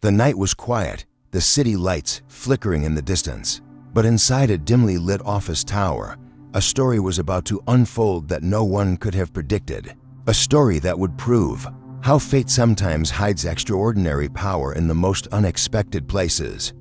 The night was quiet, the city lights flickering in the distance. But inside a dimly lit office tower, a story was about to unfold that no one could have predicted. A story that would prove how fate sometimes hides extraordinary power in the most unexpected places.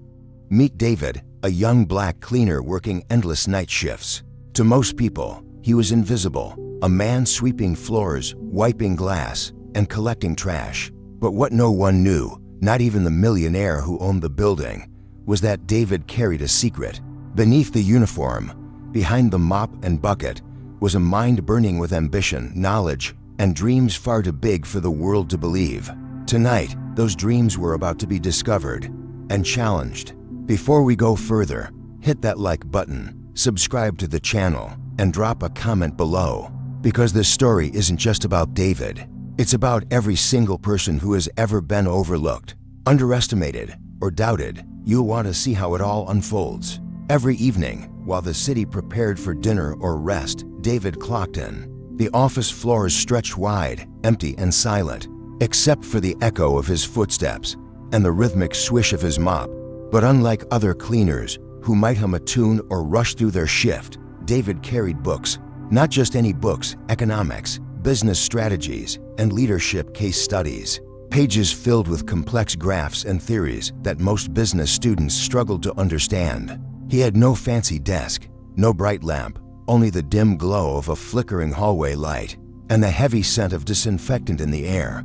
Meet David, a young black cleaner working endless night shifts. To most people, he was invisible, a man sweeping floors, wiping glass, and collecting trash. But what no one knew, not even the millionaire who owned the building, was that David carried a secret. Beneath the uniform, behind the mop and bucket, was a mind burning with ambition, knowledge, and dreams far too big for the world to believe. Tonight, those dreams were about to be discovered and challenged. Before we go further, hit that like button, subscribe to the channel, and drop a comment below. Because this story isn't just about David. It's about every single person who has ever been overlooked, underestimated, or doubted. You'll want to see how it all unfolds. Every evening, while the city prepared for dinner or rest, David clocked in. The office floors stretched wide, empty and silent, except for the echo of his footsteps and the rhythmic swish of his mop. But unlike other cleaners who might hum a tune or rush through their shift, David carried books. Not just any books, economics, business strategies, and leadership case studies. Pages filled with complex graphs and theories that most business students struggled to understand. He had no fancy desk, no bright lamp, only the dim glow of a flickering hallway light and the heavy scent of disinfectant in the air.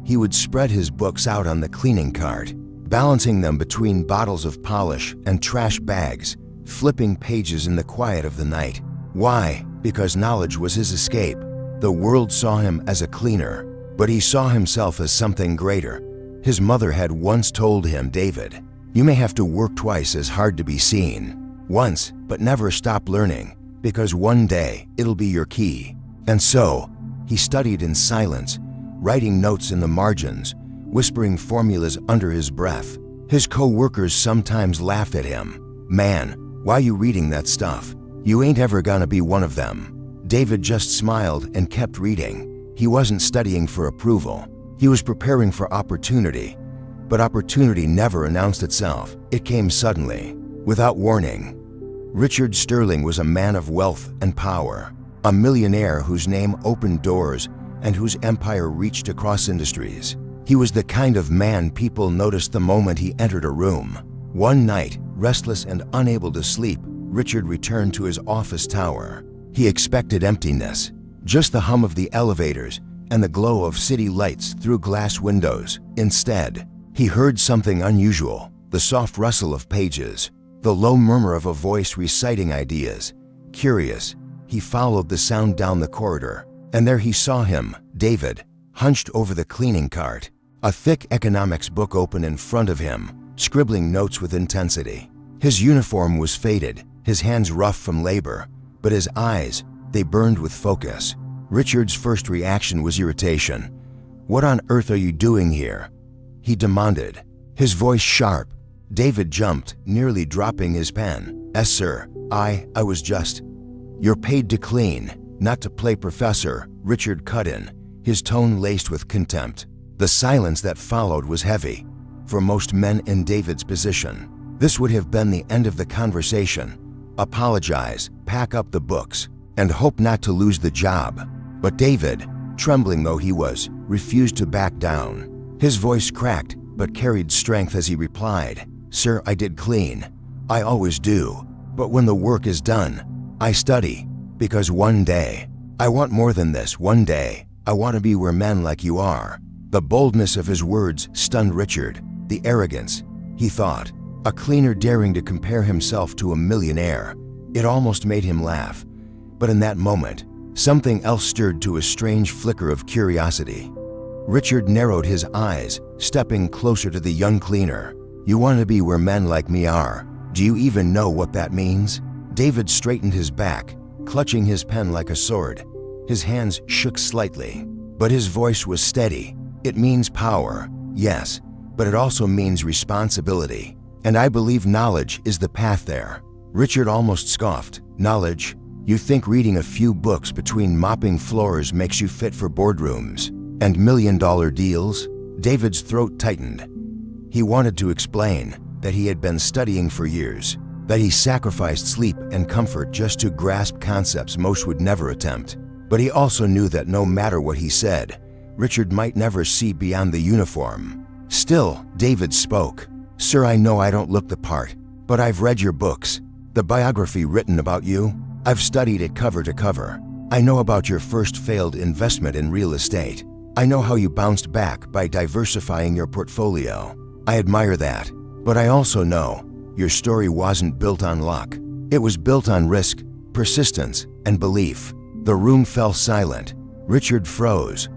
He would spread his books out on the cleaning cart, balancing them between bottles of polish and trash bags, flipping pages in the quiet of the night. Why? Because knowledge was his escape. The world saw him as a cleaner, but he saw himself as something greater. His mother had once told him, "David, you may have to work twice as hard to be seen. Once, but never stop learning, because one day it'll be your key." And so, he studied in silence, writing notes in the margins, whispering formulas under his breath. His co-workers sometimes laughed at him. "Man, why you reading that stuff? You ain't ever gonna be one of them." David just smiled and kept reading. He wasn't studying for approval. He was preparing for opportunity. But opportunity never announced itself. It came suddenly, without warning. Richard Sterling was a man of wealth and power, a millionaire whose name opened doors and whose empire reached across industries. He was the kind of man people noticed the moment he entered a room. One night, restless and unable to sleep, Richard returned to his office tower. He expected emptiness, just the hum of the elevators and the glow of city lights through glass windows. Instead, he heard something unusual, the soft rustle of pages, the low murmur of a voice reciting ideas. Curious, he followed the sound down the corridor, and there he saw him, David, hunched over the cleaning cart, a thick economics book open in front of him, scribbling notes with intensity. His uniform was faded, his hands rough from labor, but his eyes, they burned with focus. Richard's first reaction was irritation. "What on earth are you doing here?" he demanded, his voice sharp. David jumped, nearly dropping his pen. "Yes, sir, I was just..." "You're paid to clean, not to play professor," Richard cut in, his tone laced with contempt. The silence that followed was heavy. For most men in David's position, this would have been the end of the conversation. Apologize, pack up the books, and hope not to lose the job. But David, trembling though he was, refused to back down. His voice cracked, but carried strength as he replied, "Sir, I did clean. I always do. But when the work is done, I study. Because one day, I want more than this. One day, I want to be where men like you are." The boldness of his words stunned Richard. The arrogance, he thought. A cleaner daring to compare himself to a millionaire. It almost made him laugh. But in that moment, something else stirred to a strange flicker of curiosity. Richard narrowed his eyes, stepping closer to the young cleaner. "You want to be where men like me are. Do you even know what that means?" David straightened his back, clutching his pen like a sword. His hands shook slightly, but his voice was steady. "It means power, yes, but it also means responsibility. And I believe knowledge is the path there." Richard almost scoffed. "Knowledge? You think reading a few books between mopping floors makes you fit for boardrooms and million-dollar deals?" David's throat tightened. He wanted to explain that he had been studying for years, that he sacrificed sleep and comfort just to grasp concepts most would never attempt. But he also knew that no matter what he said, Richard might never see beyond the uniform. Still, David spoke. "Sir, I know I don't look the part, but I've read your books. The biography written about you, I've studied it cover to cover. I know about your first failed investment in real estate. I know how you bounced back by diversifying your portfolio. I admire that. But I also know your story wasn't built on luck. It was built on risk, persistence, and belief." The room fell silent. Richard froze.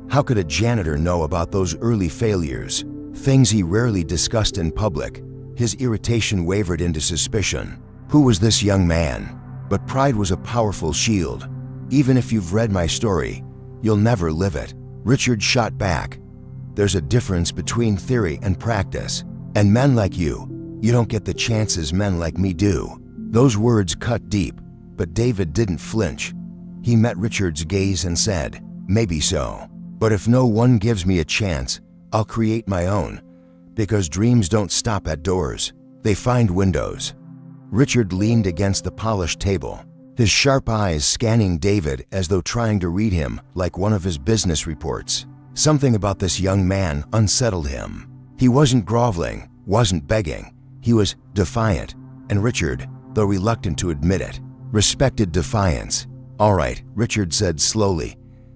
How could a janitor know about those early failures? Things he rarely discussed in public. His irritation wavered into suspicion. Who was this young man? But pride was a powerful shield. "Even if you've read my story, you'll never live it." Richard shot back. "There's a difference between theory and practice. And men like you don't get the chances men like me do." Those words cut deep, but David didn't flinch. He met Richard's gaze and said, "Maybe so. But if no one gives me a chance, I'll create my own. Because dreams don't stop at doors. They find windows." Richard leaned against the polished table, his sharp eyes scanning David as though trying to read him like one of his business reports. Something about this young man unsettled him. He wasn't groveling, wasn't begging. He was defiant, and Richard, though reluctant to admit it, respected defiance. "All right," Richard said slowly.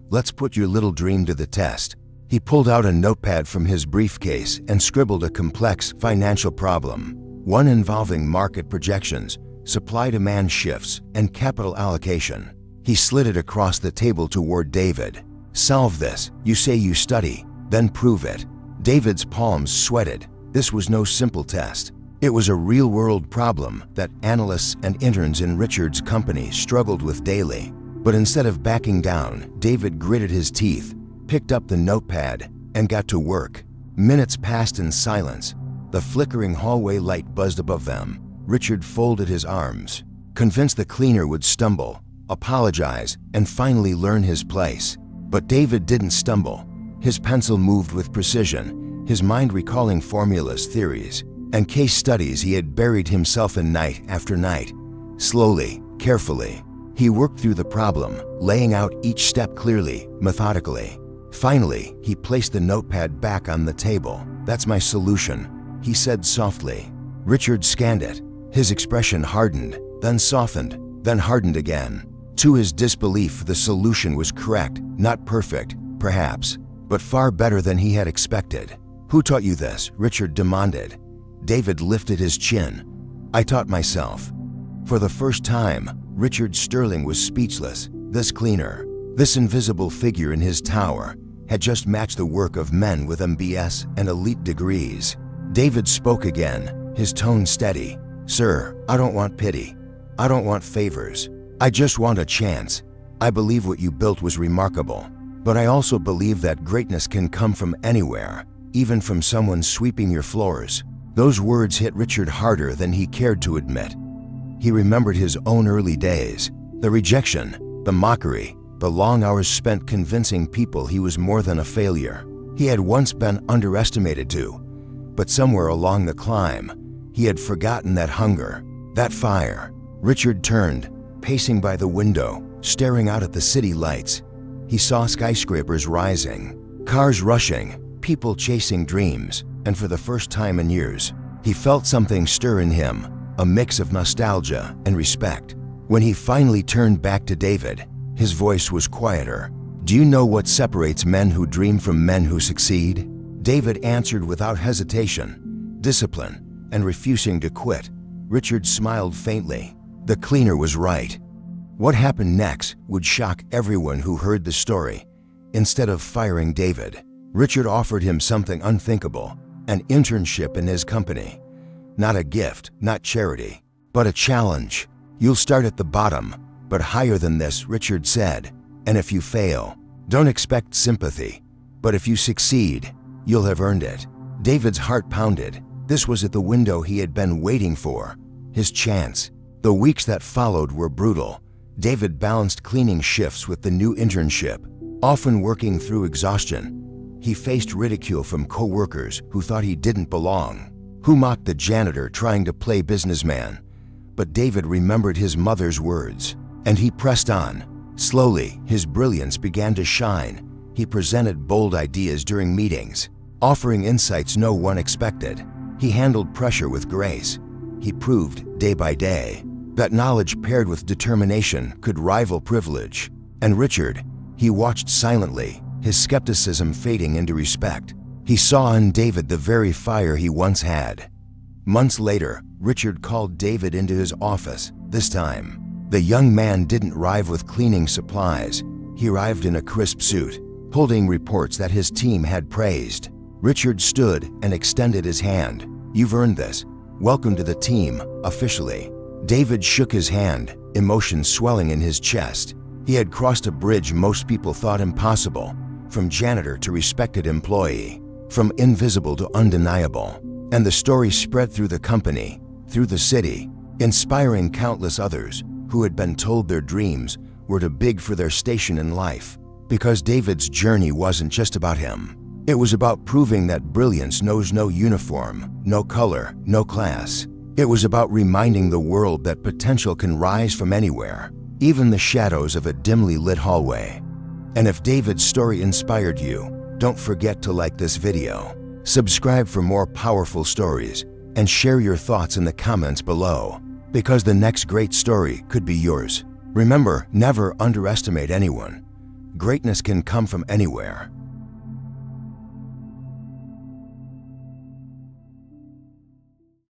"Let's put your little dream to the test." He pulled out a notepad from his briefcase and scribbled a complex financial problem, one involving market projections, supply-demand shifts, and capital allocation. He slid it across the table toward David. "Solve this. You say you study, then prove it." David's palms sweated. This was no simple test. It was a real-world problem that analysts and interns in Richard's company struggled with daily. But instead of backing down, David gritted his teeth, picked up the notepad, and got to work. Minutes passed in silence. The flickering hallway light buzzed above them. Richard folded his arms, convinced the cleaner would stumble, apologize, and finally learn his place. But David didn't stumble. His pencil moved with precision, his mind recalling formulas, theories, and case studies he had buried himself in night after night. Slowly, carefully, he worked through the problem, laying out each step clearly, methodically. Finally, he placed the notepad back on the table. "That's my solution," he said softly. Richard scanned it. His expression hardened, then softened, then hardened again. To his disbelief, the solution was correct, not perfect, perhaps, but far better than he had expected. "Who taught you this?" Richard demanded. David lifted his chin. "I taught myself." For the first time, Richard Sterling was speechless. This cleaner, this invisible figure in his tower, had just matched the work of men with MBS and elite degrees. David spoke again, his tone steady. "Sir, I don't want pity. I don't want favors. I just want a chance. I believe what you built was remarkable. But I also believe that greatness can come from anywhere, even from someone sweeping your floors." Those words hit Richard harder than he cared to admit. He remembered his own early days, the rejection, the mockery, the long hours spent convincing people he was more than a failure. He had once been underestimated too, but somewhere along the climb, he had forgotten that hunger, that fire. Richard turned, pacing by the window, staring out at the city lights. He saw skyscrapers rising, cars rushing, people chasing dreams, and for the first time in years, he felt something stir in him, a mix of nostalgia and respect. When he finally turned back to David, his voice was quieter. "Do you know what separates men who dream from men who succeed?" David answered without hesitation, "Discipline and refusing to quit." Richard smiled faintly. The cleaner was right. What happened next would shock everyone who heard the story. Instead of firing David, Richard offered him something unthinkable, an internship in his company. Not a gift, not charity, but a challenge. "You'll start at the bottom, but higher than this," Richard said. "And if you fail, don't expect sympathy. But if you succeed, you'll have earned it." David's heart pounded. This was at the window he had been waiting for, his chance. The weeks that followed were brutal. David balanced cleaning shifts with the new internship, often working through exhaustion. He faced ridicule from co-workers who thought he didn't belong, who mocked the janitor trying to play businessman. But David remembered his mother's words, and he pressed on. Slowly, his brilliance began to shine. He presented bold ideas during meetings, offering insights no one expected. He handled pressure with grace. He proved, day by day, that knowledge paired with determination could rival privilege. And Richard, he watched silently, his skepticism fading into respect. He saw in David the very fire he once had. Months later, Richard called David into his office. This time, the young man didn't arrive with cleaning supplies. He arrived in a crisp suit, holding reports that his team had praised. Richard stood and extended his hand. "You've earned this. Welcome to the team, officially." David shook his hand, emotion swelling in his chest. He had crossed a bridge most people thought impossible, from janitor to respected employee, from invisible to undeniable. And the story spread through the company, through the city, inspiring countless others who had been told their dreams were too big for their station in life. Because David's journey wasn't just about him. It was about proving that brilliance knows no uniform, no color, no class. It was about reminding the world that potential can rise from anywhere, even the shadows of a dimly lit hallway. And if David's story inspired you, don't forget to like this video, subscribe for more powerful stories, and share your thoughts in the comments below, because the next great story could be yours. Remember, never underestimate anyone. Greatness can come from anywhere.